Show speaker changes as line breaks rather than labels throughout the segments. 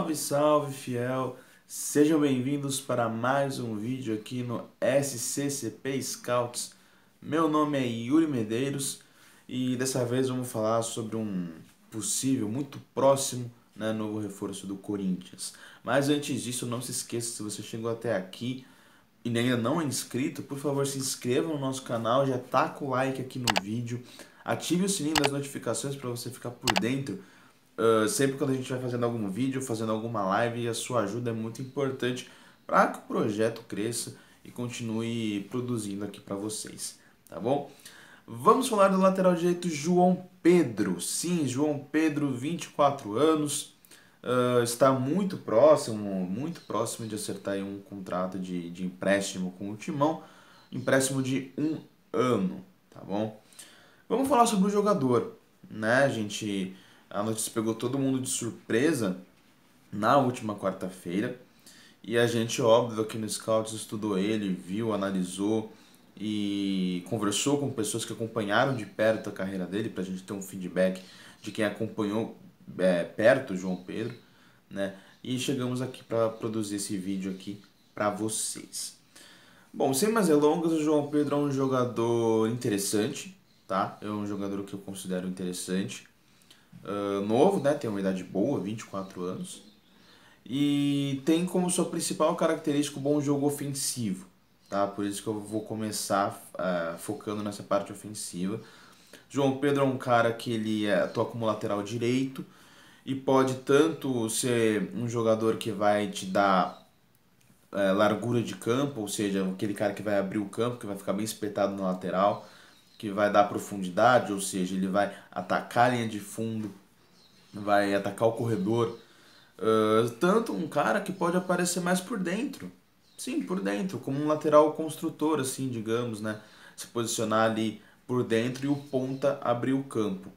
Salve, salve, fiel! Sejam bem-vindos para mais um vídeo aqui no SCCP Scouts. Meu nome é Yuri Medeiros e dessa vez vamos falar sobre um possível, muito próximo, novo reforço do Corinthians. Mas antes disso, não se esqueça, se você chegou até aqui e ainda não é inscrito, por favor se inscreva no nosso canal, já taca o like aqui no vídeo, ative o sininho das notificações para você ficar por dentro. Sempre quando a gente vai fazendo algum vídeo, fazendo alguma live, a sua ajuda é muito importante para que o projeto cresça e continue produzindo aqui para vocês, tá bom? Vamos falar do lateral direito João Pedro. Sim, João Pedro, 24 anos, está muito próximo de acertar aí um contrato de empréstimo com o Timão, empréstimo de 1 ano, tá bom? Vamos falar sobre o jogador, né, gente? A notícia pegou todo mundo de surpresa na última quarta-feira e a gente, óbvio, aqui no Scouts estudou ele, viu, analisou e conversou com pessoas que acompanharam de perto a carreira dele para a gente ter um feedback de quem acompanhou perto o João Pedro, né? E chegamos aqui para produzir esse vídeo aqui para vocês. Bom, sem mais delongas, o João Pedro é um jogador interessante, tá? É um jogador que eu considero interessante. Novo, né? Tem uma idade boa, 24 anos. E tem como sua principal característica o bom jogo ofensivo, tá? Por isso que eu vou começar focando nessa parte ofensiva. João Pedro é um cara que ele atua como lateral direito e pode tanto ser um jogador que vai te dar largura de campo, ou seja, aquele cara que vai abrir o campo, que vai ficar bem espetado na lateral, que vai dar profundidade, ou seja, ele vai atacar a linha de fundo, vai atacar o corredor. Tanto um cara que pode aparecer mais por dentro. Sim, por dentro, como um lateral construtor, assim, digamos, né? Se posicionar ali por dentro e o ponta abrir o campo.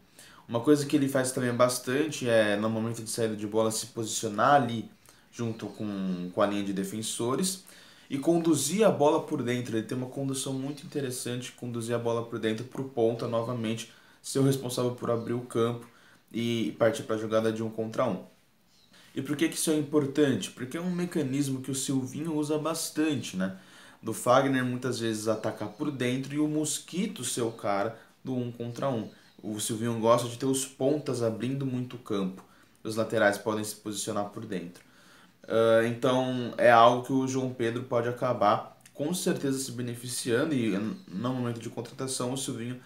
Uma coisa que ele faz também bastante é, no momento de saída de bola, se posicionar ali junto com a linha de defensores e conduzir a bola por dentro. Ele tem uma condução muito interessante, conduzir a bola por dentro para o ponta novamente, ser o responsável por abrir o campo e partir para a jogada de 1 contra 1. E por que isso é importante? Porque é um mecanismo que o Silvinho usa bastante, né? Do Fagner muitas vezes atacar por dentro e o Mosquito ser o cara do 1 contra 1. O Silvinho gosta de ter os pontas abrindo muito o campo. Os laterais podem se posicionar por dentro. Então é algo que o João Pedro pode acabar com certeza se beneficiando e no momento de contratação o Silvinho,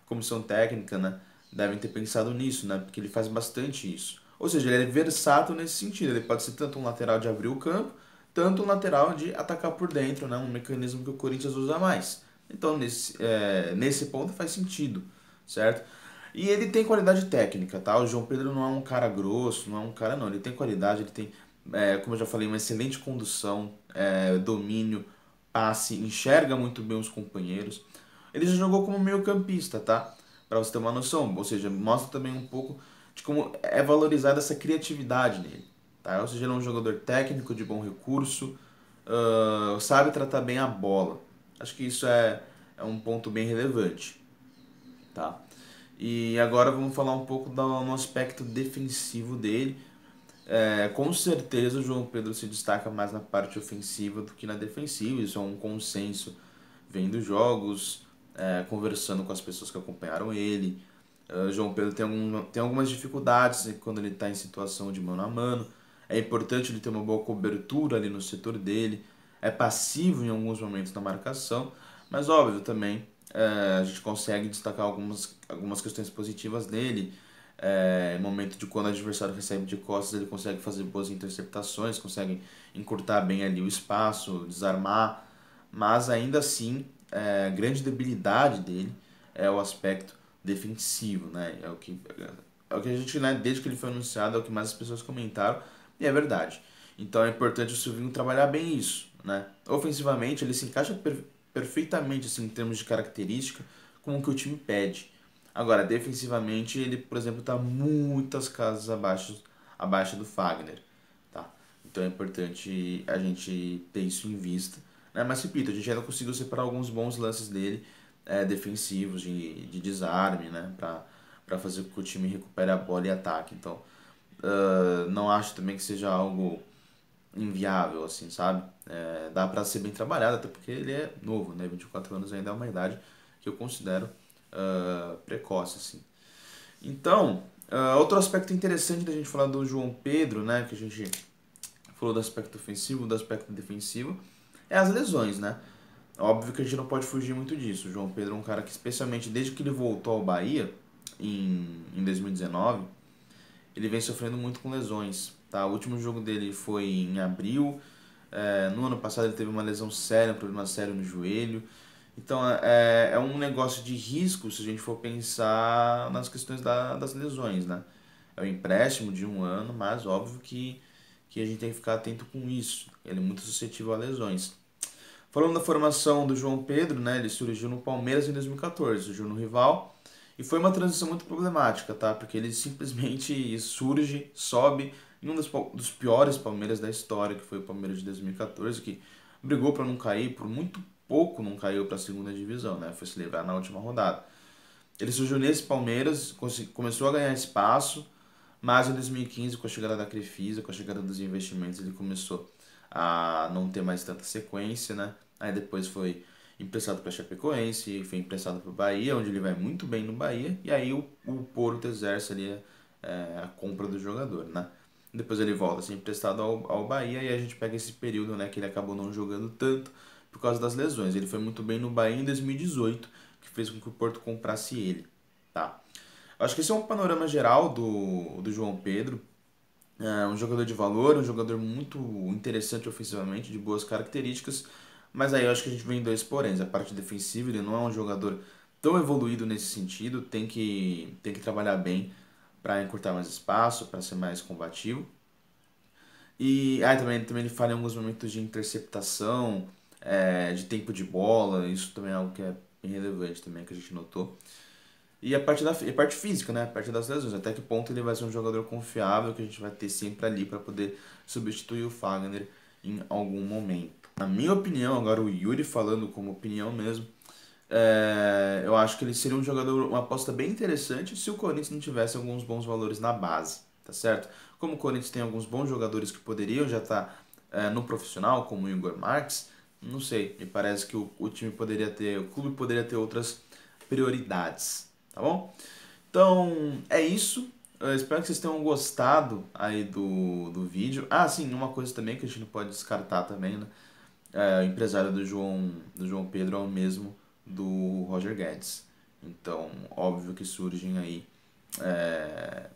a comissão técnica, né, devem ter pensado nisso, né, porque ele faz bastante isso. Ou seja, ele é versátil nesse sentido, ele pode ser tanto um lateral de abrir o campo, tanto um lateral de atacar por dentro, né, um mecanismo que o Corinthians usa mais. Então nesse ponto faz sentido, certo? E ele tem qualidade técnica, tá? O João Pedro não é um cara grosso, não é um cara não, ele tem qualidade, ele tem, como eu já falei, uma excelente condução, domínio, passe, enxerga muito bem os companheiros. Ele já jogou como meio-campista, tá? Pra você ter uma noção, ou seja, mostra também um pouco de como é valorizada essa criatividade nele, tá? Ou seja, ele é um jogador técnico, de bom recurso, sabe tratar bem a bola. Acho que isso é um ponto bem relevante, tá? E agora vamos falar um pouco no aspecto defensivo dele. Com certeza o João Pedro se destaca mais na parte ofensiva do que na defensiva, isso é um consenso vendo jogos, conversando com as pessoas que acompanharam ele. O João Pedro tem algumas dificuldades, né, quando ele está em situação de mano a mano. É importante ele ter uma boa cobertura ali no setor dele. É passivo em alguns momentos na marcação, mas óbvio também a gente consegue destacar algumas questões positivas dele. Momento de quando o adversário recebe de costas, ele consegue fazer boas interceptações, consegue encurtar bem ali o espaço, desarmar, mas ainda assim a grande debilidade dele é o aspecto defensivo, né? É o que a gente, né, desde que ele foi anunciado, é o que mais as pessoas comentaram, e é verdade. Então é importante o Silvinho trabalhar bem isso, né? Ofensivamente ele se encaixa perfeitamente assim, em termos de característica com o que o time pede. Agora, defensivamente, ele, por exemplo, está muitas casas abaixo do Fagner, tá? Então é importante a gente ter isso em vista, né? Mas, repito, a gente ainda conseguiu separar alguns bons lances dele, defensivos, de desarme, né? Para fazer com que o time recupere a bola e ataque. Então, não acho também que seja algo inviável, assim, sabe? Dá pra ser bem trabalhado, até porque ele é novo, né? 24 anos ainda é uma idade que eu considero precoce, assim. Então, outro aspecto interessante da gente falar do João Pedro, né? Que a gente falou do aspecto ofensivo, do aspecto defensivo, é as lesões, né? Óbvio que a gente não pode fugir muito disso. O João Pedro é um cara que, especialmente desde que ele voltou ao Bahia, em 2019, ele vem sofrendo muito com lesões. Tá? O último jogo dele foi em abril. No ano passado ele teve uma lesão séria, um problema sério no joelho. Então é um negócio de risco se a gente for pensar nas questões das lesões, né? É um empréstimo de 1 ano, mas óbvio que a gente tem que ficar atento com isso. Ele é muito suscetível a lesões. Falando da formação do João Pedro, né? Ele surgiu no Palmeiras em 2014, surgiu no rival. E foi uma transição muito problemática, tá? Porque ele simplesmente surge, sobe em um dos piores Palmeiras da história, que foi o Palmeiras de 2014, que brigou para não cair, por muito pouco não caiu para a segunda divisão, né? Foi se livrar na última rodada. Ele surgiu nesse Palmeiras, começou a ganhar espaço, mas em 2015, com a chegada da Crefisa, com a chegada dos investimentos, ele começou a não ter mais tanta sequência, né? Aí depois foi emprestado para Chapecoense, foi emprestado para o Bahia, onde ele vai muito bem no Bahia, e aí o Porto exerce ali a compra do jogador, né? Depois ele volta a ser emprestado ao Bahia e a gente pega esse período, né, que ele acabou não jogando tanto por causa das lesões. Ele foi muito bem no Bahia em 2018, que fez com que o Porto comprasse ele, tá? Acho que esse é um panorama geral do João Pedro. É um jogador de valor, um jogador muito interessante ofensivamente, de boas características, mas aí eu acho que a gente vem em dois poréns. A parte defensiva, ele não é um jogador tão evoluído nesse sentido, tem que trabalhar bem para encurtar mais espaço, para ser mais combativo. E também ele falha em alguns momentos de interceptação, de tempo de bola, isso também é algo que é bem relevante também, que a gente notou. E a parte física, né? A parte das lesões. Até que ponto ele vai ser um jogador confiável que a gente vai ter sempre ali para poder substituir o Fagner em algum momento. Na minha opinião, agora o Yuri falando como opinião mesmo, eu acho que ele seria um jogador, uma aposta bem interessante se o Corinthians não tivesse alguns bons valores na base, tá certo? Como o Corinthians tem alguns bons jogadores que poderiam já estar no profissional, como o Igor Marques, não sei, me parece que o time poderia ter, o clube poderia ter outras prioridades, tá bom? Então, é isso. Eu espero que vocês tenham gostado aí do vídeo. Ah, sim, uma coisa também que a gente não pode descartar também, né? O empresário do João Pedro é o mesmo do Roger Guedes. Então, óbvio que surgem aí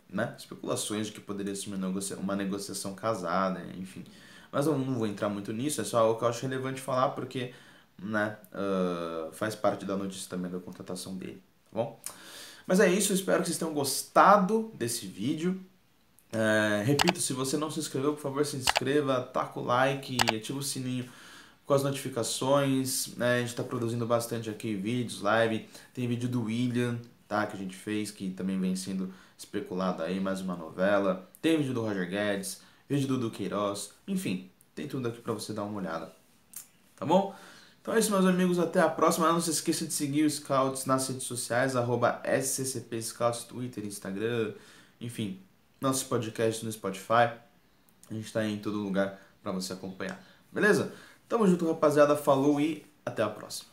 né, especulações de que poderia ser uma negociação casada, enfim. Mas eu não vou entrar muito nisso, é só algo que eu acho relevante falar porque, né, faz parte da notícia também da contratação dele, tá bom? Mas é isso, eu espero que vocês tenham gostado desse vídeo. Repito, se você não se inscreveu, por favor se inscreva, taca o like, ativa o sininho com as notificações, né? A gente está produzindo bastante aqui vídeos, live, tem vídeo do William, tá, que a gente fez, que também vem sendo especulado aí, mais uma novela, tem vídeo do Roger Guedes, vídeo do Duqueiroz, enfim, tem tudo aqui para você dar uma olhada, tá bom? Então é isso, meus amigos, até a próxima. Não se esqueça de seguir o Scouts nas redes sociais, @SCCP Scouts, Twitter, Instagram, enfim, nossos podcasts no Spotify. A gente está em todo lugar para você acompanhar. Beleza? Tamo junto, rapaziada. Falou e até a próxima.